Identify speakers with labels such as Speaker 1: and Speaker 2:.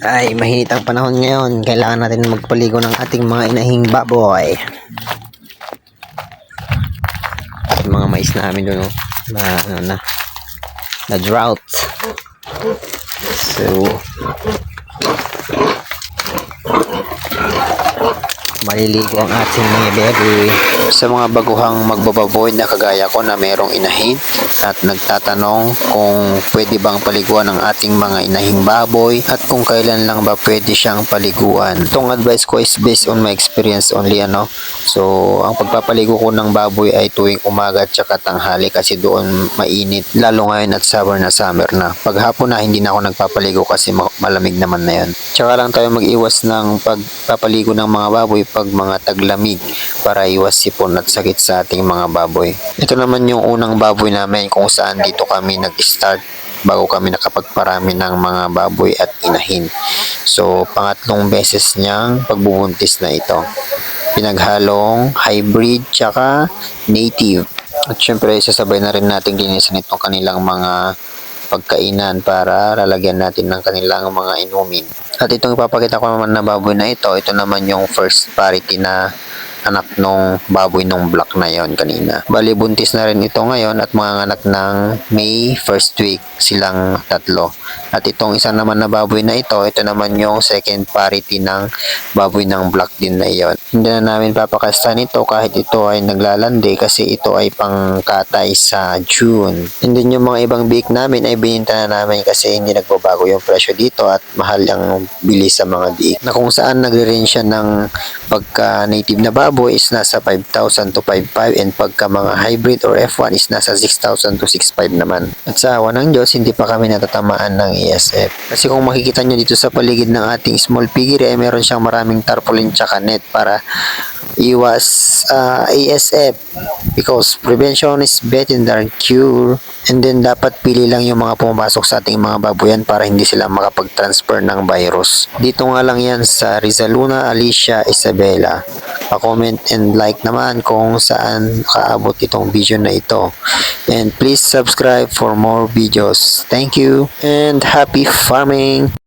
Speaker 1: Ay, mainit ang panahon ngayon. Kailangan natin magpaligo ng ating mga inahing baboy. Yung mga mais namin doon, no? Na drought. So, maliligo ang ating mga baboy. Sa mga baguhang magbababoy na kagaya ko na merong inahin at nagtatanong kung pwede bang paliguan ng ating mga inahing baboy at kung kailan lang ba pwede siyang paliguan. Itong advice ko is based on my experience only, ano. So, ang pagpapaligo ko ng baboy ay tuwing umaga at saka tanghali kasi doon mainit, lalo ngayon at summer na. Paghapon na hindi na ako nagpapaligo kasi malamig naman na yan. Tsaka lang tayo mag-iwas ng pagpapaligo ng mga baboy pag mga taglamig para iwas sipon at sakit sa ating mga baboy. Ito naman yung unang baboy namin kung saan dito kami nag-start bago kami nakapagparami ng mga baboy at inahin. So, pangatlong beses niyang pagbubuntis na ito. Pinaghalong hybrid tsaka native. At syempre, sasabay na rin natin linisan itong kanilang mga pagkainan para lalagyan natin ng kanilang mga inumin. At itong ipapakita ko naman na baboy na ito naman yung first parity na anak nung baboy nung black na yon kanina. Bali, buntis na rin ito ngayon at mga anak ng May first week silang tatlo. At itong isa naman na baboy na ito naman yung second parity ng baboy ng black din na yon. Hindi na namin papakastan ito kahit ito ay naglalandi kasi ito ay pangkatay sa June. And then yung mga ibang biik namin ay bininta na namin kasi hindi nagbabago yung presyo dito at mahal ang bili sa mga biik. Na kung saan nagre-range siya ng pagka native na baboy is nasa 5,000 to 5,500 and pagka mga hybrid or F1 is nasa 6,000 to 6,500 naman. At sa awa ng Diyos, hindi pa kami natatamaan ng ESF. Kasi kung makikita nyo dito sa paligid ng ating small piggery ay meron siyang maraming tarpaulin tsaka net para iwas ESF because prevention is better than cure. And then dapat pili lang yung mga pumapasok sa ating mga baboyan para hindi sila makapag-transfer ng virus. Dito nga lang yan sa Rizaluna, Alicia, Isabela. Pa-comment and like naman kung saan kaabot itong video na ito. And please subscribe for more videos. Thank you and happy farming!